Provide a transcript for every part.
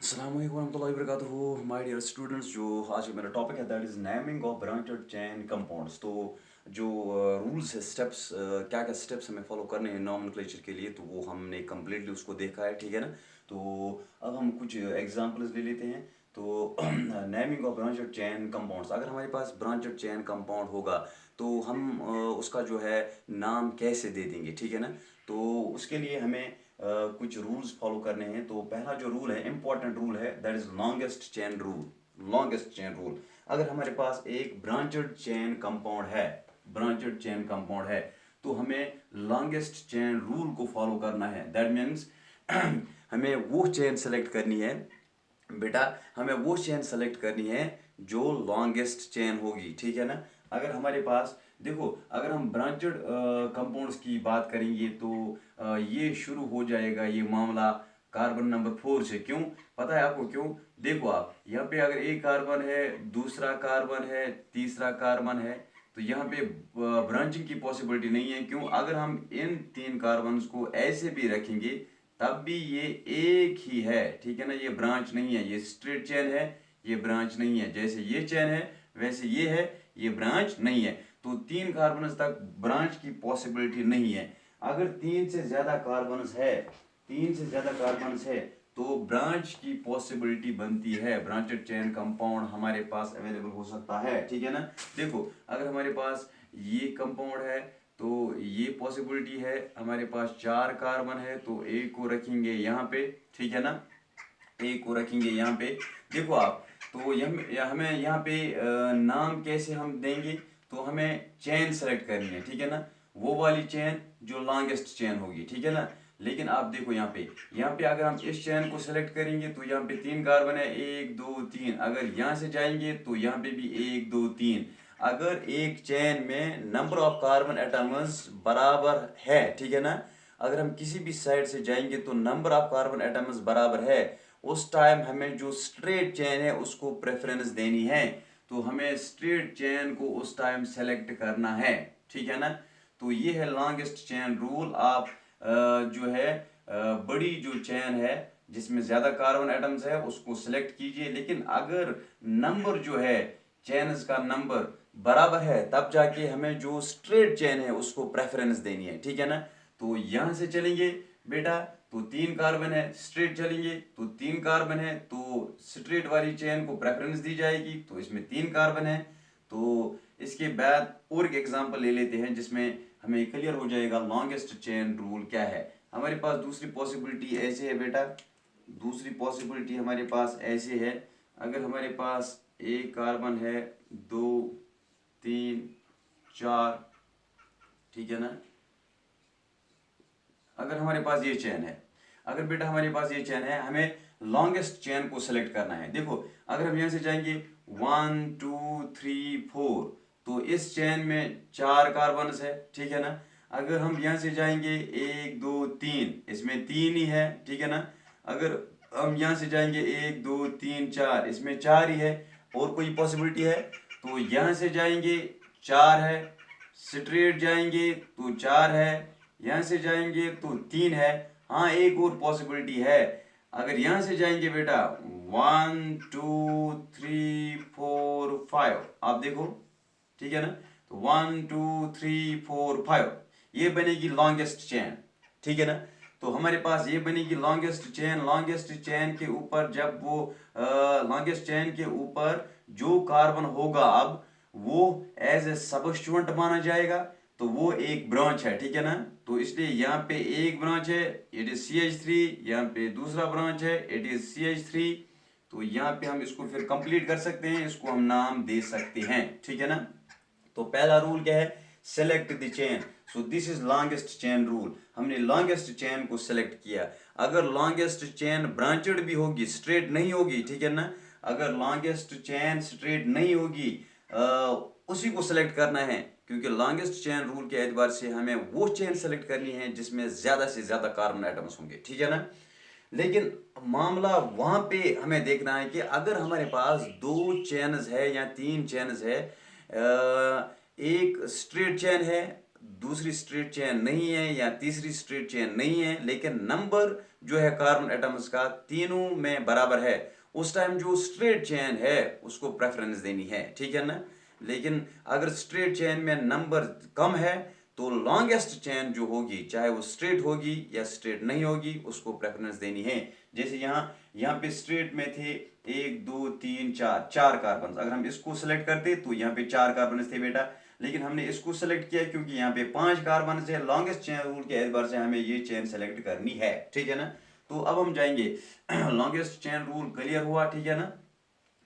अस्सलाम वालेकुम warahmatullahi wabarakatuh my dear students. जो आज का मेरा टॉपिक है that is naming of branched chain compounds. तो जो रूल्स है, स्टेप्स, क्या क्या स्टेप्स हमें फॉलो करने हैं नॉमेनक्लेचर के लिए, तो वो हमने कम्प्लीटली उसको देखा है, ठीक है ना। तो अब हम कुछ एग्जांपल्स ले लेते हैं। तो naming of branched chain compounds, अगर हमारे पास ब्रांचेड चेन कंपाउंड होगा तो हम उसका जो है नाम कैसे दे देंगे, ठीक है ना। तो उसके लिए हमें कुछ रूल्स फॉलो करने हैं। तो पहला जो रूल है, इंपॉर्टेंट रूल है, that is longest chain rule. Longest chain rule, अगर हमारे पास एक ब्रांचेड चेन कंपाउंड है, ब्रांचेड चेन कंपाउंड है, तो हमें लॉन्गेस्ट चेन रूल को फॉलो करना है। दैट मीन्स हमें वो चेन सेलेक्ट करनी है बेटा, हमें वो चेन सेलेक्ट करनी है जो लॉन्गेस्ट चेन होगी, ठीक है ना। अगर हमारे पास देखो, अगर हम ब्रांचेड कंपाउंड्स की बात करेंगे तो ये शुरू हो जाएगा ये मामला कार्बन नंबर 4 से। क्यों पता है आपको क्यों? देखो, आप यहाँ पे अगर एक कार्बन है, दूसरा कार्बन है, तीसरा कार्बन है, तो यहाँ पे ब्रांचिंग की पॉसिबिलिटी नहीं है। क्यों? अगर हम इन तीन कार्बन्स को ऐसे भी रखेंगे तब भी ये एक ही है, ठीक है ना। ये ब्रांच नहीं है, ये स्ट्रेट चेन है, ये ब्रांच नहीं है। जैसे ये चेन है वैसे ये है, ये ब्रांच नहीं है। तो तीन कार्बन तक ब्रांच की पॉसिबिलिटी नहीं है। अगर तीन से ज्यादा कार्बन है, तीन से ज्यादा कार्बन है, तो ब्रांच की पॉसिबिलिटी बनती है, ब्रांचेड चेन कंपाउंड हमारे पास अवेलेबल हो सकता है, ठीक है ना। देखो, अगर हमारे पास ये कंपाउंड है तो ये पॉसिबिलिटी है, हमारे पास चार कार्बन है तो एक को रखेंगे यहाँ पे, ठीक है ना, एक को रखेंगे यहाँ पे। देखो आप, तो हमें यहाँ पे नाम कैसे हम देंगे? तो हमें चेन सेलेक्ट करनी है, ठीक है ना, वो वाली चेन जो लॉन्गेस्ट चेन होगी, ठीक है ना। लेकिन आप देखो यहाँ पे अगर हम इस चेन को सेलेक्ट करेंगे तो यहाँ पे तीन कार्बन है, एक दो तीन। अगर यहाँ से जाएंगे तो यहाँ पे भी एक दो तीन। अगर एक चेन में नंबर ऑफ कार्बन एटम्स बराबर है, ठीक है ना, अगर हम किसी भी साइड से जाएंगे तो नंबर ऑफ कार्बन एटम्स बराबर है, उस टाइम हमें जो स्ट्रेट चेन है उसको प्रेफरेंस देनी है। तो हमें स्ट्रेट चेन को उस टाइम सेलेक्ट करना है, ठीक है ना। तो ये है लॉन्गेस्ट चेन रूल। आप जो है बड़ी जो चेन है जिसमें ज़्यादा कार्बन एटम्स है उसको सिलेक्ट कीजिए। लेकिन अगर नंबर जो है, चेन्स का नंबर बराबर है, तब जाके हमें जो स्ट्रेट चेन है उसको प्रेफरेंस देनी है, ठीक है ना। तो यहाँ से चलेंगे बेटा तो तीन कार्बन है, स्ट्रेट चलेंगे तो तीन कार्बन है, तो स्ट्रेट वाली चेन को प्रेफरेंस दी जाएगी, तो इसमें तीन कार्बन है। तो इसके बाद और एक एग्जांपल ले लेते हैं जिसमें हमें क्लियर हो जाएगा लॉन्गेस्ट चेन रूल क्या है। हमारे पास दूसरी पॉसिबिलिटी ऐसे है बेटा, दूसरी पॉसिबिलिटी हमारे पास ऐसे है। अगर हमारे पास एक कार्बन है, दो, तीन, चार, ठीक है ना। अगर हमारे पास ये चेन है, अगर बेटा हमारे पास ये चेन है, हमें लॉन्गेस्ट चेन को सेलेक्ट करना है। देखो, अगर हम यहाँ से जाएंगे 1 2 3 4, तो इस चेन में चार कार्बन है, ठीक है ना। अगर हम यहाँ से जाएंगे 1 2 3, इसमें तीन ही है, ठीक है ना। अगर हम यहाँ से जाएंगे 1 2 3 4, इसमें चार ही है। और कोई पॉसिबिलिटी है? तो यहाँ से जाएंगे चार है, स्ट्रेट जाएंगे तो चार है, यहाँ से जाएंगे तो तीन है। हाँ, एक और पॉसिबिलिटी है। अगर यहाँ से जाएंगे बेटा 1 2 3 4 5, आप देखो, ठीक है ना। तो 1 2 3 4 5, ये बनेगी लॉन्गेस्ट चेन, ठीक है ना। तो हमारे पास ये बनेगी लॉन्गेस्ट चेन। लॉन्गेस्ट चेन के ऊपर जब वो लॉन्गेस्ट चेन के ऊपर जो कार्बन होगा, अब वो एज ए सबस्टिट्यूएंट माना जाएगा, तो वो एक ब्रांच है, ठीक है ना। तो इसलिए यहाँ पे एक ब्रांच है, इट इज CH3, यहाँ पे दूसरा ब्रांच है, इट इज CH3। तो यहाँ पे हम इसको फिर कंप्लीट कर सकते हैं, इसको हम नाम दे सकते हैं, ठीक है ना। तो पहला रूल क्या है? Select the chain. So this is longest chain rule. हमने लॉन्गेस्ट चेन को सेलेक्ट किया। अगर लॉन्गेस्ट चेन ब्रांचेड भी होगी, स्ट्रेट नहीं होगी, ठीक है ना, अगर लॉन्गेस्ट चेन स्ट्रेट नहीं होगी, उसी को सेलेक्ट करना है, क्योंकि लॉन्गेस्ट चेन रूल के एतबार से हमें वो चेन सेलेक्ट करनी है जिसमें ज़्यादा से ज़्यादा कार्बन आइटम्स होंगे, ठीक है ना। लेकिन मामला वहाँ पे हमें देखना है कि अगर हमारे पास दो चेन्स है या तीन चेन्स है, एक स्ट्रेट चेन है, दूसरी स्ट्रेट चेन नहीं है या तीसरी स्ट्रेट चेन नहीं है, लेकिन नंबर जो है कार्बन एटम्स का तीनों में बराबर है, उस टाइम जो स्ट्रेट चेन है उसको प्रेफरेंस देनी है, ठीक है ना। लेकिन अगर स्ट्रेट चेन में नंबर कम है तो लॉन्गेस्ट चेन जो होगी, चाहे वो स्ट्रेट होगी या स्ट्रेट नहीं होगी, उसको प्रेफरेंस देनी है। जैसे यहाँ पे स्ट्रेट में थे 1 2 3 4 4 कार्बन, अगर हम इसको सेलेक्ट करते तो यहाँ पे 4 कार्बन थे बेटा, लेकिन हमने इसको सेलेक्ट किया क्योंकि यहाँ पे 5 कार्बन है। लॉन्गेस्ट चेन रूल के एतबार से हमें ये चेन सेलेक्ट करनी है, ठीक है ना। तो अब हम जाएंगे लॉन्गेस्ट चेन रूल क्लियर हुआ, ठीक है ना।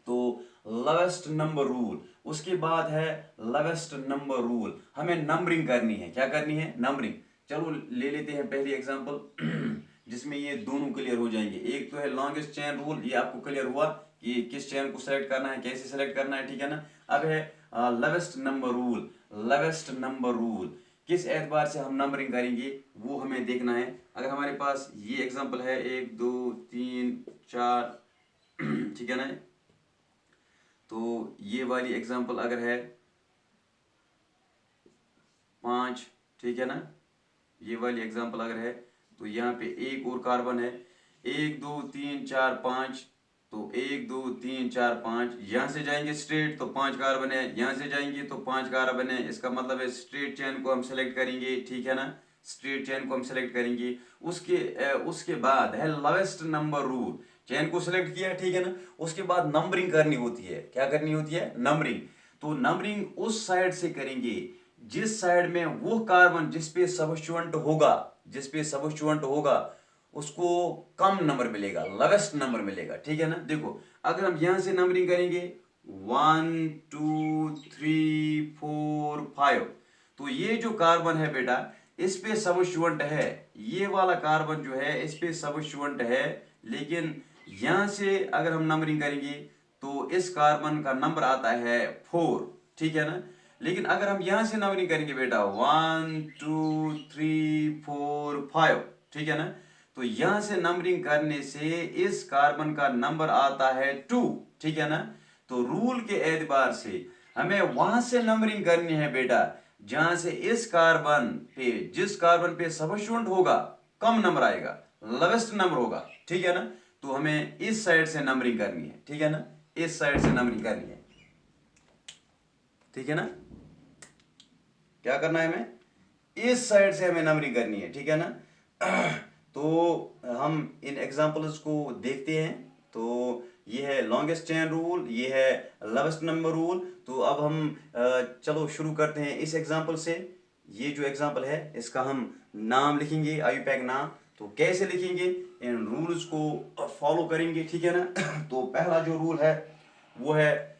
तो लवेस्ट नंबर रूल, उसके बाद है लवेस्ट नंबर रूल। हमें नंबरिंग करनी है, क्या करनी है, नंबरिंग। चलो ले लेते हैं पहली एग्जांपल जिसमें ये दोनों क्लियर हो जाएंगे। एक तो है लॉन्गेस्ट चेन रूल, ये आपको क्लियर हुआ कि किस चेन को सेलेक्ट करना है, कैसे सेलेक्ट करना है, ठीक है ना। अब है lowest number rule. Lowest number rule किस एतबार से हम नंबरिंग करेंगे वो हमें देखना है। अगर हमारे पास ये एग्जांपल है 1 2 3 4 ठीक है ना, तो ये वाली एग्जांपल अगर है 5, ठीक है ना, ये वाली एग्जांपल अगर है तो यहाँ पे एक और कार्बन है 1 2 3 4 5, तो 1 2 3 4 5, यहाँ से जाएंगे स्ट्रेट तो 5 कार्बन है, यहाँ से जाएंगे तो 5 कार्बन है। इसका मतलब है स्ट्रेट चेन को हम सेलेक्ट करेंगे, ठीक है ना, स्ट्रेट चेन को हम सेलेक्ट करेंगे। उसके बाद है लवेस्ट नंबर रूल। चेन को सेलेक्ट किया, ठीक है ना, उसके बाद नंबरिंग करनी होती है। क्या करनी होती है, नंबरिंग। तो नंबरिंग उस साइड से करेंगे जिस साइड में वो कार्बन जिसपे सबस्टिट्यूएंट होगा, जिसपे सबस्टिट्यूएंट होगा उसको कम नंबर मिलेगा, लवेस्ट नंबर मिलेगा, ठीक है ना। देखो अगर हम यहां से नंबरिंग करेंगे 1 2 3 4 5, तो ये जो कार्बन है बेटा इस पे सबस्टिट्यूएंट है, ये वाला कार्बन जो है इस पे सबस्टिट्यूएंट है, लेकिन यहां से अगर हम नंबरिंग करेंगे तो इस कार्बन का नंबर आता है 4, ठीक है ना। लेकिन अगर हम यहां से नंबरिंग करेंगे बेटा 1 2 3 4 5, ठीक है ना, तो यहां से नंबरिंग करने से इस कार्बन का नंबर आता है 2, ठीक है ना। तो रूल के एतबार से हमें वहां से नंबरिंग करनी है बेटा जहां से इस कार्बन पे, जिस कार्बन पे सबस्टिट्यूएंट होगा कम नंबर आएगा, लोवेस्ट नंबर होगा, ठीक है ना। तो हमें इस साइड से नंबरिंग करनी है, ठीक है ना, इस साइड से नंबरिंग करनी है, ठीक है ना। क्या करना है हमें, इस साइड से हमें नंबरिंग करनी है, ठीक है ना। तो हम इन एग्जांपल्स को देखते हैं। तो ये है लॉन्गेस्ट चेन रूल, ये है लवेस्ट नंबर रूल। तो अब हम चलो शुरू करते हैं इस एग्जांपल से। ये जो एग्जांपल है इसका हम नाम लिखेंगे, आयुपैक नाम। तो कैसे लिखेंगे, इन रूल्स को फॉलो करेंगे, ठीक है ना। तो पहला जो रूल है वो है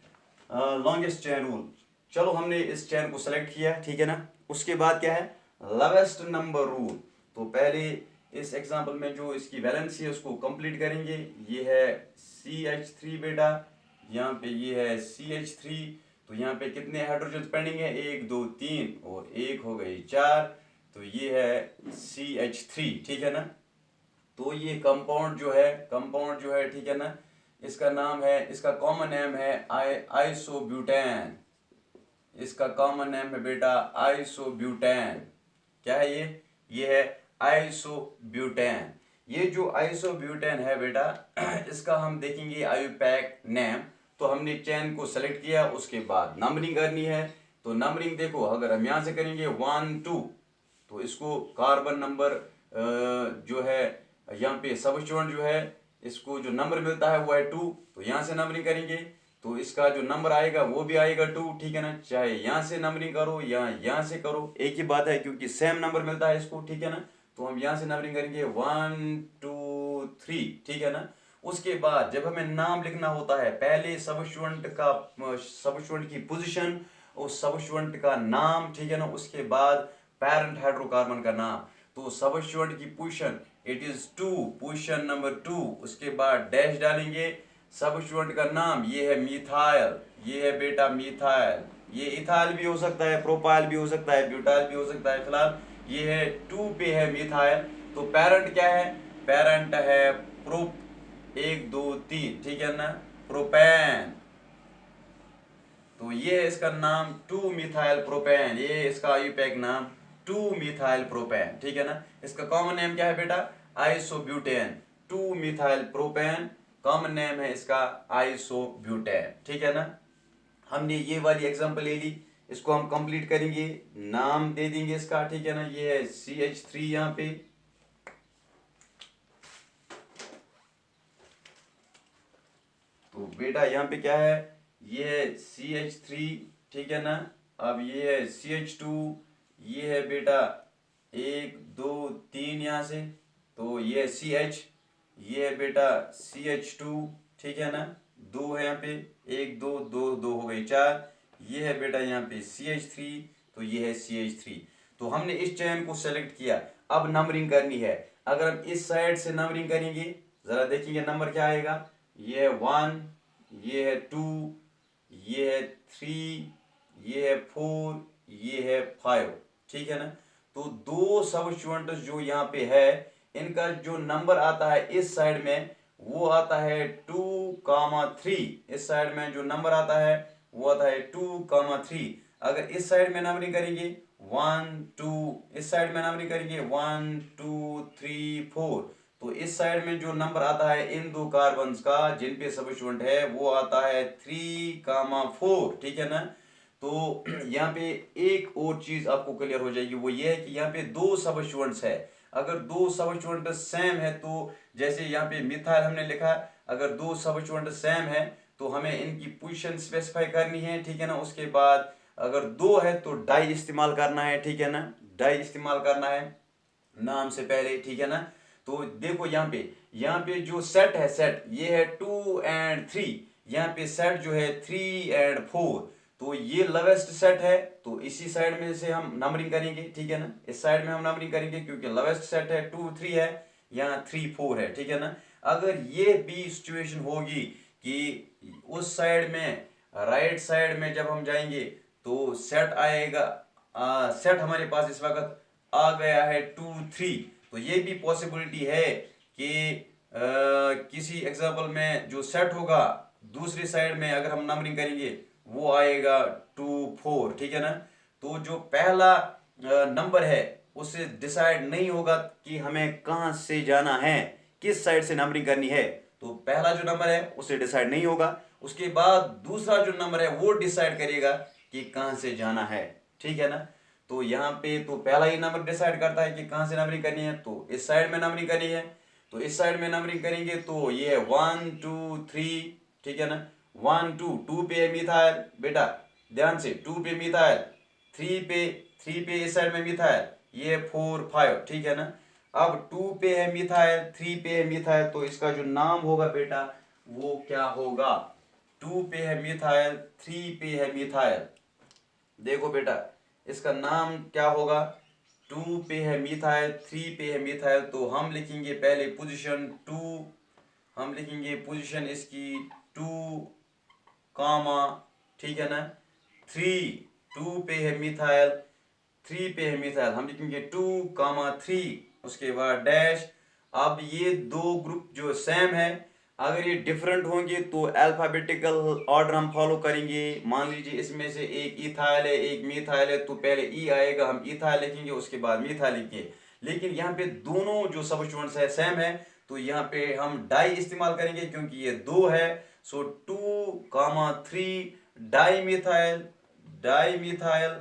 लॉन्गेस्ट चेन रूल। चलो हमने इस चेन को सेलेक्ट किया, ठीक है ना। उसके बाद क्या है, लवेस्ट नंबर रूल। तो पहले इस एग्जांपल में जो इसकी वैलेंसी है उसको कंप्लीट करेंगे। ये है CH3 बेटा, यहाँ पे ये है CH3। तो यहाँ पे कितने हाइड्रोजन पेंडिंग है, 1 2 3 और एक हो गई 4। तो ये है CH3, ठीक है ना। तो ये कंपाउंड जो है ठीक है ना, इसका नाम है, इसका कॉमन नेम है आइसोब्यूटेन। इसका कॉमन नेम है बेटा आइसोब्यूटेन। क्या है ये है आइसोब्यूटेन। ये जो आइसोब्यूटेन है बेटा इसका हम देखेंगे आयुपैक नेम। तो हमने चेन को सेलेक्ट किया, उसके बाद नंबरिंग करनी है। तो नंबरिंग देखो, अगर हम यहाँ से करेंगे 1 2, तो इसको कार्बन नंबर जो है यहाँ पे सबस्टिट्यूएंट जो है इसको जो नंबर मिलता है वो है 2। तो यहाँ से नंबरिंग करेंगे तो इसका जो नंबर आएगा वो भी आएगा 2, ठीक है ना। चाहे यहाँ से नंबरिंग करो या यहाँ से करो, एक ही बात है क्योंकि सेम नंबर मिलता है इसको, ठीक है ना। तो हम यहाँ से नंबरिंग करेंगे 1 2 3, ठीक है ना। उसके बाद जब हमें नाम लिखना होता है, पहले सबस्टिट्यूएंट की पोजीशन, उस सबस्टिट्यूएंट का नाम, ठीक है ना। उसके बाद पैरेंट हाइड्रोकार्बन का नाम। तो सबस्टिट्यूएंट की position it is 2, position number 2। उसके बाद डैश डालेंगे। सबस्टिट्यूएंट का नाम ये है मिथाइल, ये है बेटा मिथाइल। ये इथाइल भी हो सकता है, प्रोपाइल भी हो सकता है, ब्यूटाइल भी हो सकता है। फिलहाल ये है 2 पे है मिथाइल। तो पेरेंट क्या है, पेरेंट है प्रोप 1 2 3, ठीक है ना, प्रोपेन। तो ये है इसका नाम 2 मिथाइल प्रोपेन, ये इसका आयुपैक नाम 2 मिथाइल प्रोपेन, ठीक है ना। इसका कॉमन नेम क्या है बेटा, isobutane. 2 methyl propane common name है इसका आइसोब्यूटेन, ठीक है ना। हमने ये वाली एग्जांपल ले ली, इसको हम कंप्लीट करेंगे, नाम दे देंगे इसका, ठीक है ना। ये है CH3 यहाँ पे, तो बेटा यहाँ पे क्या है, ये है CH3, ठीक है ना। अब ये है CH2, ये है बेटा 1 2 3 यहाँ से, तो ये है CH, ये है बेटा CH2, ठीक है ना। दो है यहाँ पे, 1 2 2 2 हो गई 4, ये है बेटा यहाँ पे CH3, तो ये है CH3। तो हमने इस चेन को सेलेक्ट किया, अब नंबरिंग करनी है। अगर हम इस साइड से नंबरिंग करेंगे, जरा देखेंगे नंबर क्या आएगा। ये है 1, ये है 2, ये है 3, ये है 4, ये है 5, ठीक है ना। तो दो सब स्टूडेंट्स जो यहाँ पे है, इनका जो नंबर आता है इस साइड में, वो आता है 2, 3। इस साइड में जो नंबर आता है वो आता है 2, 3। अगर इस साइड में नंबरिंग करेंगे 1 2, इस साइड में नंबरिंग करेंगे 1 2 3 4, तो इस साइड में जो नंबर आता है इन दो कार्बन का जिन पे सबस्टिट्यूएंट है वो आता है 3, 4, ठीक है ना। तो यहाँ पे एक और चीज आपको क्लियर हो जाएगी, वो ये है कि यहाँ पे दो सबस्टिट्यूएंट्स है। अगर दो सबस्टिट्यूएंट सेम है, तो जैसे यहाँ पे मिथाइल हमने लिखा, अगर दो सबस्टिट्यूएंट सेम है तो हमें इनकी पोजीशन स्पेसिफाई करनी है, ठीक है ना। उसके बाद अगर दो है तो डाई इस्तेमाल करना है, ठीक है ना, डाई इस्तेमाल करना है नाम से पहले, ठीक है ना। तो देखो यहाँ पे जो सेट है, सेट ये है 2 और 3, यहाँ पे सेट जो है 3 और 4, तो ये लोवेस्ट सेट है, तो इसी साइड में से हम नंबरिंग करेंगे, ठीक है ना। इस साइड में हम नंबरिंग करेंगे क्योंकि लोवेस्ट सेट है 2 3 है, यहाँ 3 4 है, ठीक है ना। अगर ये भी सिचुएशन होगी कि उस साइड में राइट साइड में जब हम जाएंगे तो सेट आएगा, सेट हमारे पास इस वक्त आ गया है 2 3, तो ये भी पॉसिबिलिटी है कि किसी एग्जाम्पल में जो सेट होगा दूसरी साइड में अगर हम नंबरिंग करेंगे वो आएगा 2 4, ठीक है ना। तो जो पहला नंबर है उससे डिसाइड नहीं होगा कि हमें कहाँ से जाना है, किस साइड से नंबरिंग करनी है, तो पहला जो नंबर है उससे डिसाइड नहीं होगा। उसके बाद दूसरा जो नंबर है वो डिसाइड करेगा कि कहाँ से जाना है, ठीक है ना। तो यहाँ पे तो पहला ही नंबर डिसाइड करता है कि कहाँ से नंबरिंग करनी है, तो इस साइड में नंबरिंग करनी है, तो इस साइड में नंबरिंग करेंगे तो ये है 1 2 3, ठीक है ना। 1 2 पे है मिथाइल, बेटा ध्यान से 2 पे मिथाइल, 3 पे इस साइड में मिथाइल, ये 4 5, ठीक है ना। अब 2 पे है मिथाइल, 3 पे है मिथाइल, तो इसका जो नाम होगा बेटा वो क्या होगा। 2 पे है मिथाइल, 3 पे है मिथाइल, देखो बेटा इसका नाम क्या होगा। 2 पे है मिथाइल, 3 पे है मिथाइल, तो हम लिखेंगे पहले पोजीशन 2, हम लिखेंगे पोजीशन इसकी 2 कामा, ठीक है ना 3। 2 पे है मिथाइल, 3 पे है मिथाइल, हम लिखेंगे 2, 3, उसके बाद डैश। अब ये दो ग्रुप जो सेम है, अगर ये डिफरेंट होंगे तो अल्फाबेटिकल ऑर्डर हम फॉलो करेंगे। मान लीजिए इसमें से एक इथाइल है एक मिथाइल है, तो पहले ई आएगा, हम इथाइल लिखेंगे, उसके बाद मिथाइल लिखेंगे। लेकिन यहाँ पे दोनों जो सबस्टिट्यूएंट्स है सेम है, तो यहाँ पे हम डाई इस्तेमाल करेंगे क्योंकि ये दो है। सो 2, 3 डाई मिथाइल, डाई मिथाइल,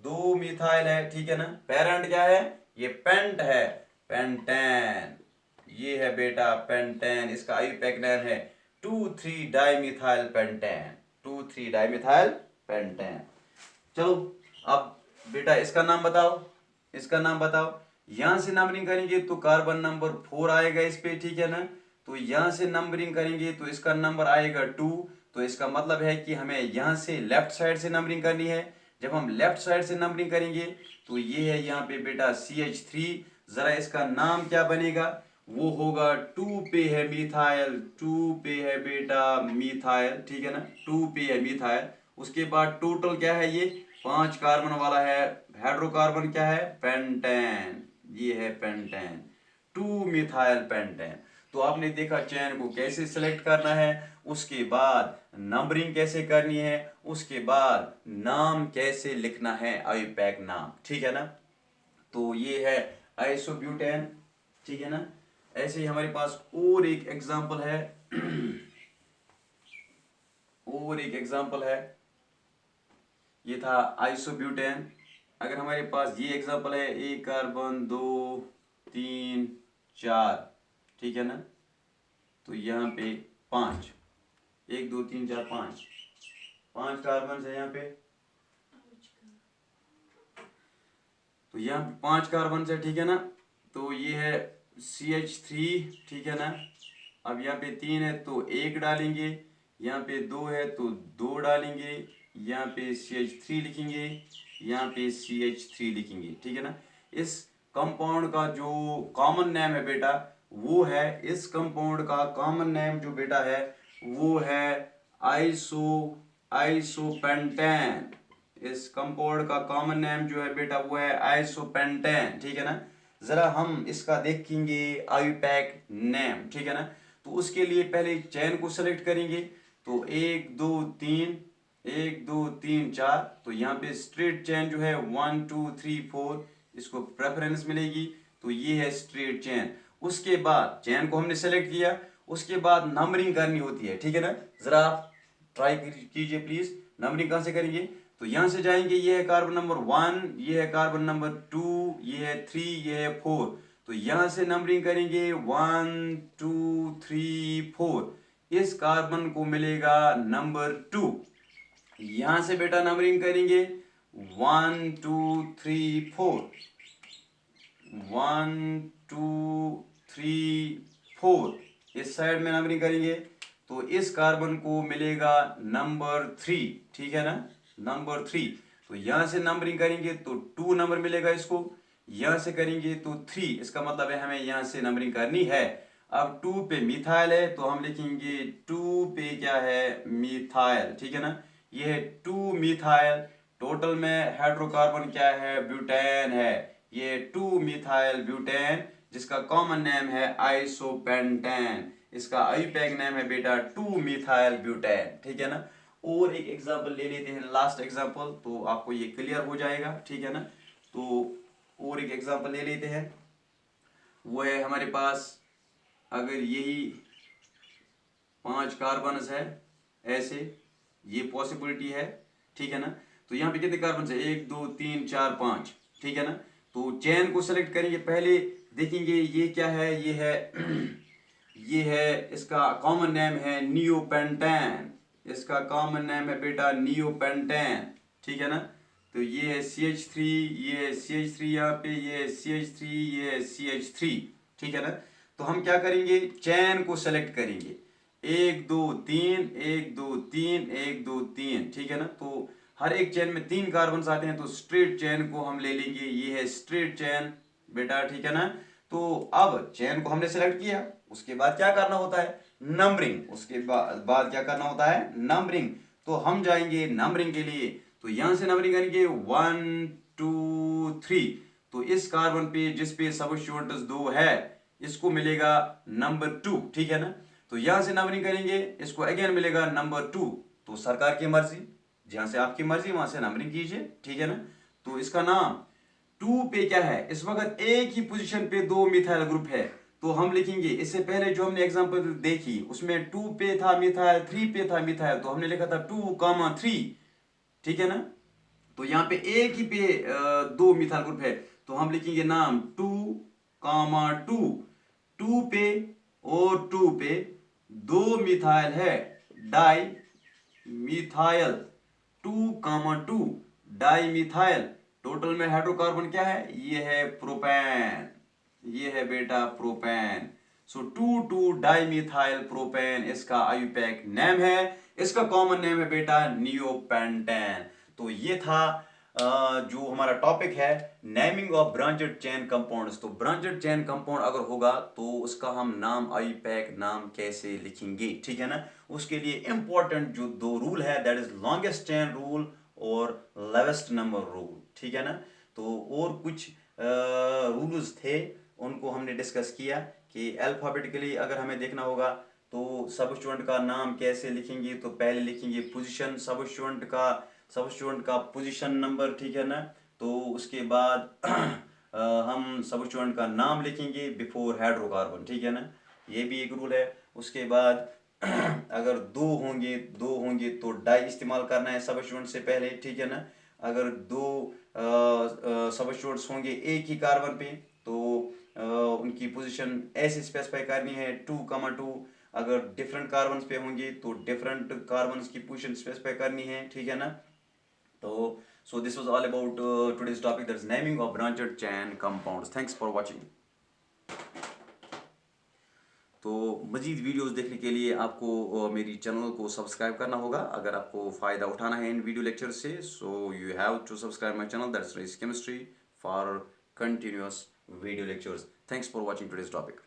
दो मिथाइल है, ठीक है ना। पेरेंट क्या है, ये पेंट है, पेंटेन, ये है बेटा पेंटेन, इसका आईयूपैक नेम है 2 3 डाइमिथाइल पेंटेन, 2 3 डाइमिथाइल पेंटेन। चलो अब बेटा इसका नाम बताओ, इसका नाम बताओ। यहां से नंबरिंग करेंगे तो कार्बन नंबर 4 आएगा इस पे, ठीक है ना। तो यहां से नंबरिंग करेंगे तो इसका नंबर आएगा 2, तो इसका मतलब है कि हमें यहां से लेफ्ट साइड से नंबरिंग करनी है। जब हम लेफ्ट साइड से नंबरिंग करेंगे तो ये है यहाँ पे बेटा CH3, जरा इसका नाम क्या बनेगा, वो होगा 2 पे है मिथाइल, 2 पे है बेटा मिथाइल, ठीक है ना, 2 पे है मिथाइल। उसके बाद टोटल क्या है, ये 5 कार्बन वाला है, हाइड्रोकार्बन क्या है, पेंटेन, ये है पेंटेन, 2 मिथाइल पेंटेन। तो आपने देखा चेन को कैसे सिलेक्ट करना है, उसके बाद नंबरिंग कैसे करनी है, उसके बाद नाम कैसे लिखना है, आईयूपैक नाम, ठीक है ना। तो ये है आइसोब्यूटेन, ठीक है ना। ऐसे ही हमारे पास और एक एग्जांपल है और एक एग्जांपल है, ये था आइसोब्यूटेन। अगर हमारे पास ये एग्जांपल है, एक कार्बन, दो, तीन, चार, ठीक है ना। तो यहाँ पे पाँच, एक, दो, तीन, चार, पाँच, पाँच कार्बन है यहाँ पे। तो यहाँ पे पाँच कार्बन है, ठीक है ना। तो ये है CH3, ठीक है ना। अब यहाँ पे तीन है तो एक डालेंगे, यहाँ पे दो है तो दो डालेंगे, यहाँ पे CH3 लिखेंगे, यहाँ पे CH3 लिखेंगे, ठीक है ना। इस कंपाउंड का जो कॉमन नेम है बेटा वो है, इस कंपाउंड का कॉमन नेम जो बेटा है वो है आइसोपेंटेन। इस कंपाउंड का कॉमन नेम जो है बेटा वो है आइसोपेंटेन, ठीक है ना। जरा हम इसका देखेंगे आईयूपैक नेम, ठीक है ना। तो उसके लिए पहले चेन को सेलेक्ट करेंगे। तो एक, दो, तीन, एक, दो, तीन, चार, तो यहाँ पे स्ट्रेट चेन जो है 1, 2, 3, 4, इसको प्रेफरेंस मिलेगी। तो ये है स्ट्रेट चेन। उसके बाद चेन को हमने सेलेक्ट किया, उसके बाद नंबरिंग करनी होती है, ठीक है ना। जरा आप ट्राई कीजिए प्लीज। नंबरिंग कहाँ से करेंगे? तो यहाँ से जाएंगे, ये है कार्बन नंबर 1, ये है कार्बन नंबर 2, ये है 3, ये है 4। तो यहाँ से नंबरिंग करेंगे 1, 2, 3, 4। इस कार्बन को मिलेगा नंबर 2। यहाँ से बेटा नंबरिंग करेंगे 1, 2, 3, 4, 1, 2, 3, 4। इस साइड में नंबरिंग करेंगे तो इस कार्बन को मिलेगा नंबर 3, ठीक है ना, नंबर 3। तो यहाँ से नंबरिंग करेंगे तो 2 नंबर मिलेगा इसको, यहाँ से करेंगे तो 3, इसका मतलब है हमें यहाँ से नंबरिंग करनी है। अब 2 पे मिथाइल है तो हम लिखेंगे 2 पे क्या है, मिथाइल, ठीक है ना। ये है 2 मिथाइल। टोटल में हाइड्रोकार्बन क्या है, ब्यूटेन है। ये 2 मिथाइल ब्यूटेन, जिसका कॉमन नेम है आइसोपेंटेन। इसका आईयूपैक नेम है बेटा 2 मिथाइल ब्यूटेन, ठीक है ना। और एक एग्जांपल ले लेते हैं, लास्ट एग्जांपल, तो आपको ये क्लियर हो जाएगा, ठीक है ना। तो और एक एग्जांपल ले लेते हैं, वो है हमारे पास, अगर यही 5 कार्बन है ऐसे, ये पॉसिबिलिटी है, ठीक है ना। तो यहाँ पे कितने कार्बन है, 1, 2, 3, 4, 5, ठीक है ना। तो चेन को सेलेक्ट करेंगे, पहले देखेंगे ये क्या है, ये है ये है, इसका कॉमन नेम है नियोपेंटेन। इसका कॉमन नेम है बेटा नियोपेंटेन, ठीक है ना। तो ये है CH3, ये है CH3 यहाँ पे, ये है CH3, ये है CH3, ठीक है ना। तो हम क्या करेंगे, चेन को सेलेक्ट करेंगे, 1, 2, 3, 1, 2, 3, 1, 2, 3, ठीक है ना। तो हर एक चेन में 3 कार्बन आते हैं, तो स्ट्रेट चेन को हम ले लेंगे, ये है स्ट्रेट चेन बेटा, ठीक है ना। तो अब चेन को हमने सेलेक्ट किया, उसके बाद क्या करना होता है, नंबरिंग। उसके बाद क्या करना होता है, नंबरिंग। तो हम जाएंगे नंबरिंग के लिए, तो यहां से नंबरिंग करेंगे 1, 2, 3। तो इस कार्बन पे जिस पे सबस्टिट्यूएंट्स 2 है, इसको मिलेगा नंबर 2, ठीक है ना। तो यहां से नंबरिंग करेंगे, इसको अगेन मिलेगा नंबर 2। तो सरकार की मर्जी, जहां से आपकी मर्जी वहां से नंबरिंग कीजिए, ठीक है ना। तो इसका नाम 2 पे क्या है, इस वक्त एक ही पोजीशन पे 2 मिथाइल ग्रुप है। तो हम लिखेंगे, इससे पहले जो हमने एग्जांपल देखी उसमें 2 पे था मिथाइल, 3 पे था मिथाइल, तो हमने लिखा था 2, 3, ठीक है ना। तो यहाँ पे एक ही पे 2 मिथाइल ग्रुप है, तो हम लिखेंगे नाम 2, 2 पे और 2 पे 2 मिथाइल है, di methyl, 2, 2 di methyl. Total में हाइड्रोकार्बन क्या है, ये है प्रोपेन, ये है बेटा प्रोपेन। सो 2, 2 डाई मिथाइल प्रोपेन इसका आईयूपैक नेम है। इसका कॉमन नेम है बेटा नियोपेंटेन। तो ये था जो हमारा टॉपिक है, naming of branched chain compounds. तो ब्रांचेड चेन कंपाउंड अगर होगा तो उसका हम नाम आईयूपैक नाम कैसे लिखेंगे, ठीक है ना। उसके लिए इंपॉर्टेंट जो 2 रूल है, that is longest chain rule और लेवेस्ट नंबर रूल, ठीक है ना। तो और कुछ रूल्स थे, उनको हमने डिस्कस किया कि अल्फाबेटिकली अगर हमें देखना होगा तो सबस्टिट्यूएंट का नाम कैसे लिखेंगे। तो पहले लिखेंगे पोजीशन सबस्टिट्यूएंट का पोजीशन नंबर, ठीक है ना। तो उसके बाद हम सबस्टिट्यूएंट का नाम लिखेंगे बिफोर हाइड्रोकार्बन, ठीक है ना, ये भी एक रूल है। उसके बाद अगर दो होंगे तो डाई इस्तेमाल करना है सबस्टिट्यूएंट से पहले, ठीक है ना। अगर दो सबस्टिट्यूएंट्स होंगे एक ही कार्बन पे तो उनकी पोजीशन ऐसे स्पेसिफाई करनी है 2,2। अगर डिफरेंट कार्बन पे होंगे तो डिफरेंट कार्बन की पोजीशन स्पेसिफाई करनी है, ठीक है ना। तो so this was all about today's topic, that is naming of branched chain compounds. Thanks for watching. तो मज़ीद वीडियोस देखने के लिए आपको मेरी चैनल को सब्सक्राइब करना होगा। अगर आपको फ़ायदा उठाना है इन वीडियो लेक्चर से, so you have to subscribe my channel, that's race chemistry, for continuous video lectures. Thanks for watching today's topic.